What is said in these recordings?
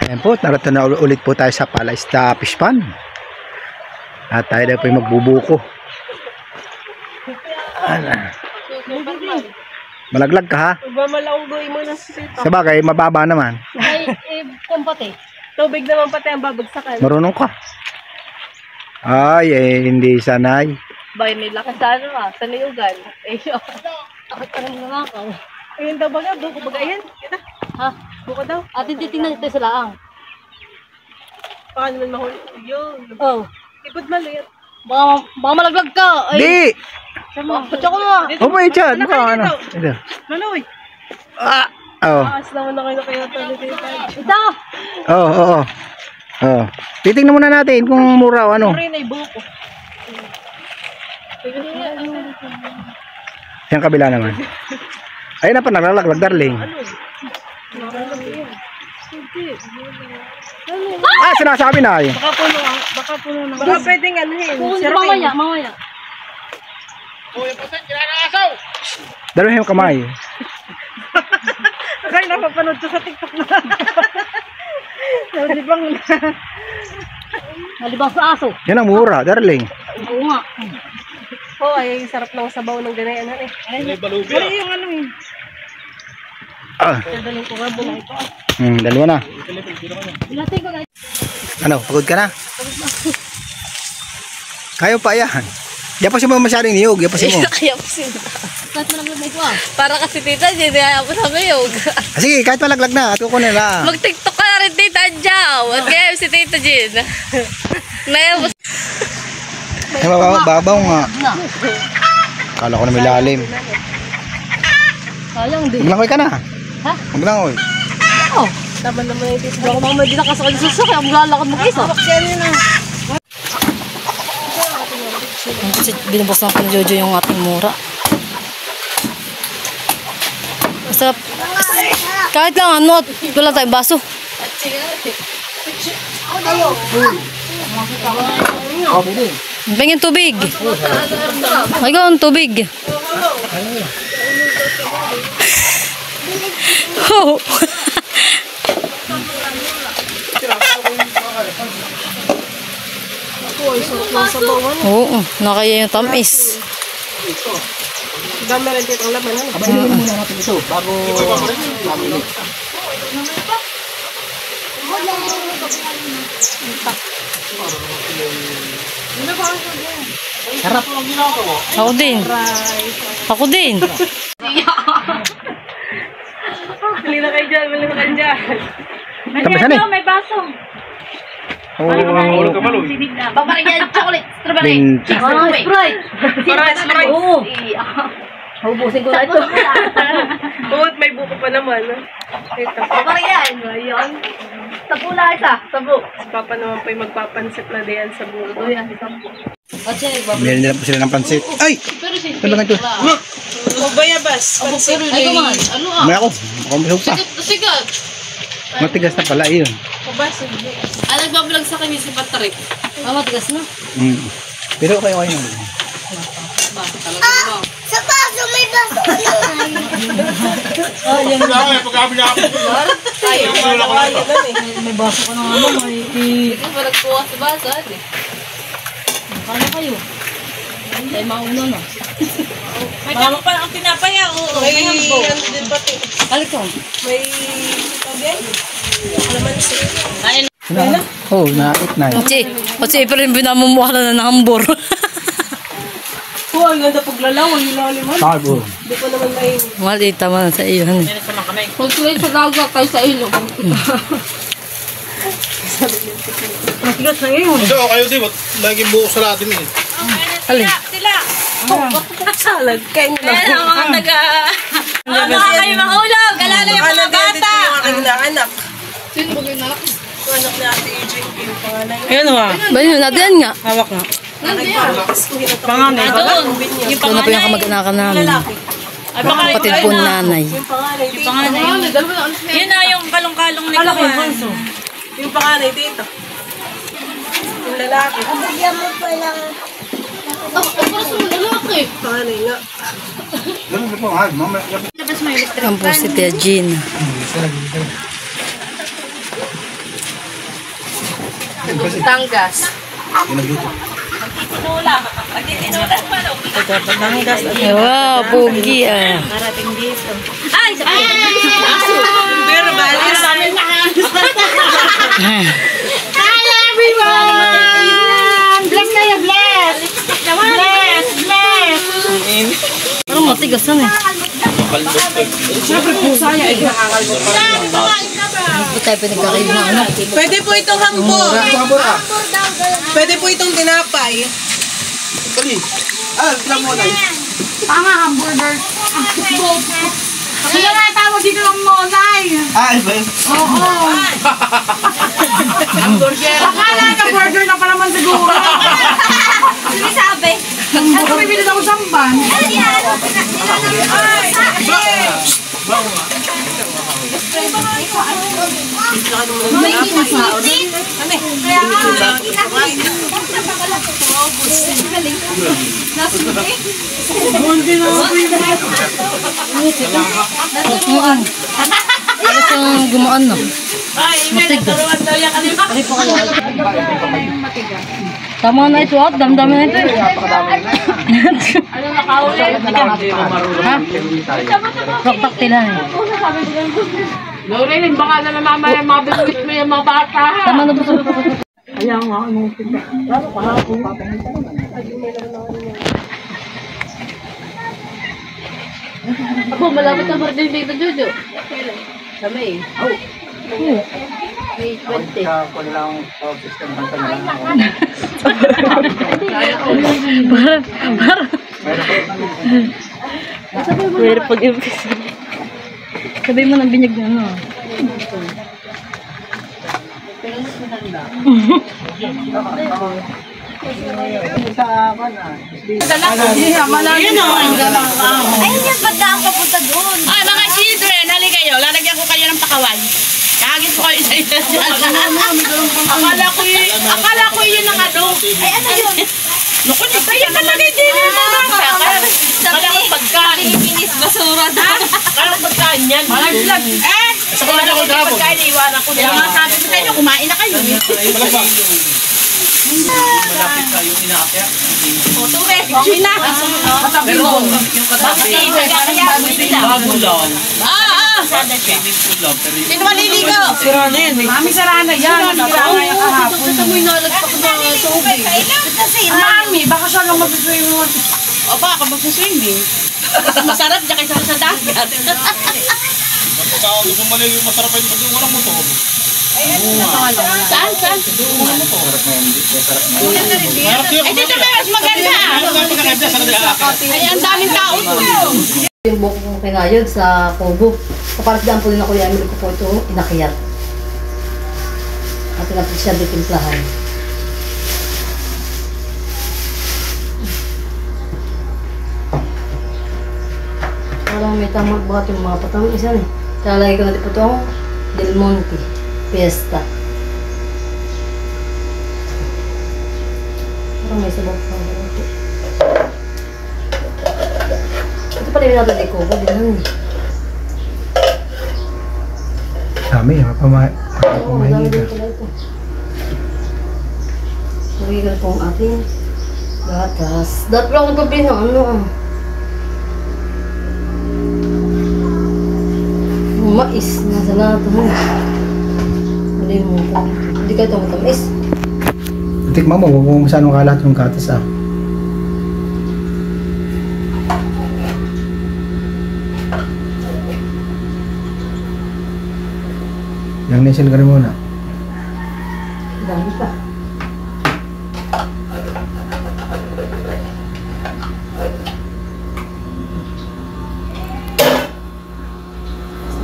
Ayan po, narito na ulit po tayo sa Palaista Fish Pond. At tayo na po yung magbubuko. Malaglag ka ha? Magmamalaunggoy mo na sa sito. Sabagay, mababa naman. Ay, kumpate. Tubig naman pati ang babagsakan. Marunong ka. Ay, hindi sanay. Bay, may lakas sa ano ah, sa niyugan. Eh, takot ka naman nga ako. Ayun daw ba nga, buko baga yan? Kita? Ha? Buko daw? Atin titingnan ito sa laang. Baka naman mahuli. Yun. Oh. Ikot maliit. Baka malaglag ka. Ay. Di! Patsa ko nga. Oh, may chan. Baka ano. Ito. Manoy. Ah! Oh. Taas naman na kayo na kaya ito. Ito! Oo, oo. Oh. Titingnan muna natin kung mura o ano. Mura yun ay buko. Yung kabila naman. Ayun na pa, naglalaglag, darling. Ah, sinasabi na eh. Baka puno na. Baka pwedeng ano eh. Mamaya. Dalawa yung kamay. Akala napapanood ko sa TikTok na. Nalibang sa aso. Yan ang mura, darling. Oo nga. Oo, ay sarap ng sabaw ng ganayan eh. Ay, balubya. Wala yung ano eh. Ah. Dadaling ko nga na ito. Dalawa na. Ilatay ko guys. Ano, pagod ka na? Kaya pa yan. Yapasin mo masyadong niyog, yapasin mo. Kaya po sila. Kahit malaglag na ito ah. Para kasi tita, hindi kaya po sa mayog. Sige, kahit malaglag na, at kukunin na. Mag-tiktok ka na rin tita Adjaw. At kaya si tita Jin. Nayabos. Ay, babaw nga. Kala ko na may lalim. Sayang din. Maglangoy ka na. Ha? Maglangoy. Oo. Tama naman yung tita. Baka mamaya di nakasakal sa susak. Ang lalakad mag-isa. Kasi binubos na ni Jojo yung ating mura. Basta kahit lang ano at wala tayong baso. Bingin tubig. Mayroon tubig. Oh. Oo, nakaya yung tamis. Dami rin dito ang laman. Kabainin muna natin ito bago mabili. Sarap. Ako din. Ako din. Bili na kayo dyan, bili na kayo dyan. Tapisan eh. May baso. Oh, Paparigyan, chocolate, strawberry. Sprite. Sprite. Oo. Hubusin ko na ito. Oo, may buko pa naman. Ito. Paparigyan. Ayun. Sapo na isa. Sapo. Si Papa naman po yung magpapansit na diyan sa buko. Yan, sapo. meron nila po sila ng pansit. Ay! Ito lang ito. Magbayabas. Pansit. Ay, kuman. Ano ah? May ako. Ako may pa. Sigat. Matigas na pala yun. Ah, nagbablog sa kanya si Patrick. Ah, matigas na. Pero kayo kayo naman. Sa baso, may baso ka naman. Ah, yan. Ayaw mo na kayo nun eh. May baso ka ng ano, may... Ikaw pa nagkuha sa basa eh. Kano kayo? Tayo mauna na. May kamo pa ang pinapaya. May hambog. Ano din pati. Kalik ko. May tawag alamansi. Ayun. Oh, naik na yun. Kasi pa rin binamumuha na ng hambor. Oo, ang ganda paglalaw. Ang ilaliman. Tago. Hindi ko naman may... Malita man sa iyo. Pag-tuloy sa dagat tayo sa ilog. Matigas na ngayon. Kasi kayo di ba? Laging buo sa lahat din eh. Alin? Salad. Kaya nyo na. Ayan ang mga taga... Mga kayo mahulog. Galala yung mga bata. Ang anak. Sino ba yung anak? Yung anak ni Ate Adrian. Yung panganay. Ayun nga. Ba yun, natin nga. Hawak nga. Panganay. Doon. Ito Yung na po yung kamag-anakan namin. Ay, baka Kapatid po ni nanay. Yung panganay. yung panganay. Yun na yung kalong-kalong ni Kawan. Yung panganay dito. Yung lalaki. Bigyan mo pa lang. Panganay nga. Ganun po, ha? Tapos may electric Ang po si Tia Jean. Tanggas. Wow, pogi ah. Ay, sa pero balis. Hi everyone! Bless kayo, bless! Bless, bless! Parang matigas na eh. Siyempre po saya, eh, nakakalbot pa rin. Hindi tayo pinagkakaib na ano. Pwede po itong hambor. Pwede po itong tinapay. Tama, hamburger. Sila na tawag dito ng monay. Oo. Akala ka burger na pa naman siguro. Sino sabi? At bibili ako samban. Ano siyang gumaan na? Matigas. Tama na ito at damdami na ito. Ha? Praktaktilan eh. Laureline, baka na mamaya mabibit mo yung mga bata. Tama na ba ito? Kaya nga, anong tignan. Lalo kahapon. Ako, malapit ang birthday dito, Jojo. Sa May. Oh. May 20. Pero pag-ibig. Sabi mo ng binyag na ano. Ayun yung pagdaan papunta doon. Ah, mga children, hali kayo. Lalagyan ko kayo ng pakawan. Kahagis ko kayo sa isa dyan. Akala ko yun ang ano. Ay, ano yun? Naku, di kaya ka lang hindi mo mga. Kala ko pagkain. Pilipinis basura doon. Kala ko pagkain yan. Malaglag. Eh! Sa kanya ko gabon. Pagkain, iwanan ko. Kaya nga sabi ko sa inyo, kumain na kayo. Malapit tayo inaakyat. O, tuwe. Okay na. Pero yung katabi, bago lang. Swimming pool lang. Pero Sino maliligo? sira na yan eh. Mami, sarana yan. Sarana yan kahapon. Mami, baka siya lang mag-swim mo. O, baka mag-swimming. Masarap dyan kaysa sa dagat. Pagka gusto maligo, masarap yung pag walang motor. Saan? Masarap yun. Ay, dito na mas maganda. Ay, ang daming tao po. Yung buko ko kinayod sa Kobo. Kapalasdaan po din ako yung Emily ko po ito inakyat. At tinapit siya ditimplahan. Parang may tamag bakit yung mga patang isa eh. Talagay ko na po itong Del Monte Fiesta. Parang may sabak pa. Ito pala yung natin ko. Din nun eh. Dami, Oo, dami din pala ito. Nagigil po ang ating gatas. Dapat lang ako gabi ng ano ah. Mais na sa lahat. Hindi mo po. Hindi ka ito matamis. Tikman mo, huwag mo masyadong kalat yung gatas ah. Yang nesil ka rin muna. Dami pa.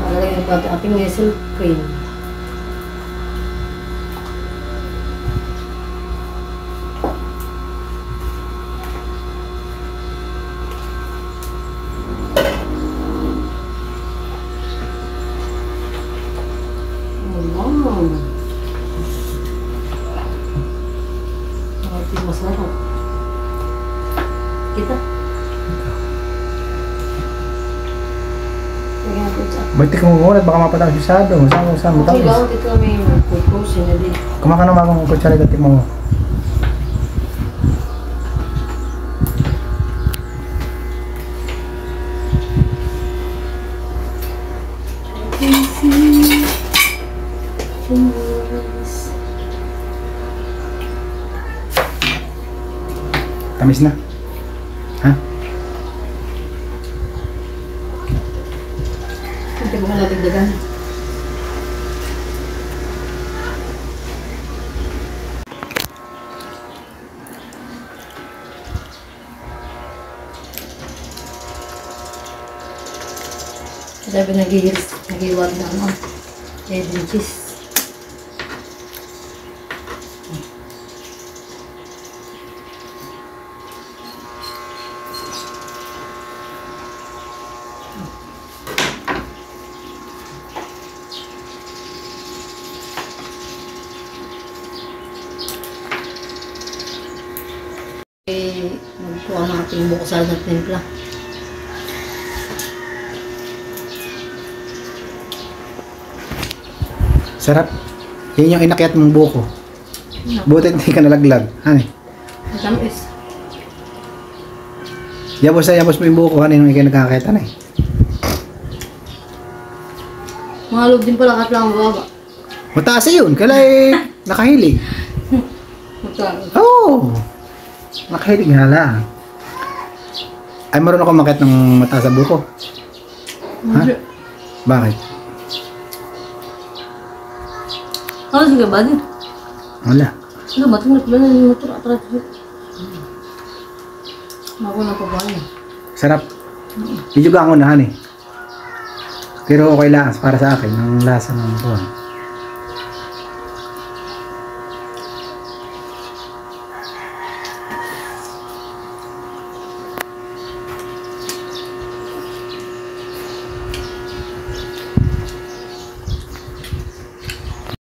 Nalagay na pa ating nestle cream. Masarap. Kita. Ba't mo muna, baka mapatang sisado. Saan mo Okay tapos? lang, ito kami pupusin na din. Kumaka naman akong kutsara at tikmo mo. Tamis na. Ha? Hindi mo natin dagan. Sabi nag-iwag na ano, head and cheese. Magkuha ng ating bukasal ng timpla. Sarap. Yan yung inakyat mong buko. Buti hindi ka nalaglag. Hani. Matamis. Yabos mo yung buko. Hani nung ikaw nagkakita na eh. Mga loob din pala kat lang ang baba. Mataas eh yun. Kala eh nakahilig. Magkano? Oo. Nakahilig nga lang. Ay marunong ako makyat ng mataas sa buko. Ha? Bakit? Ano sige ba din? Wala. Ano ba? Tingnan ko lang yung motor. Atras. Ako na pa ba niya? Sarap. Ijugaan ko na hani. Pero okay lang para sa akin. Ang lasa ng buwan.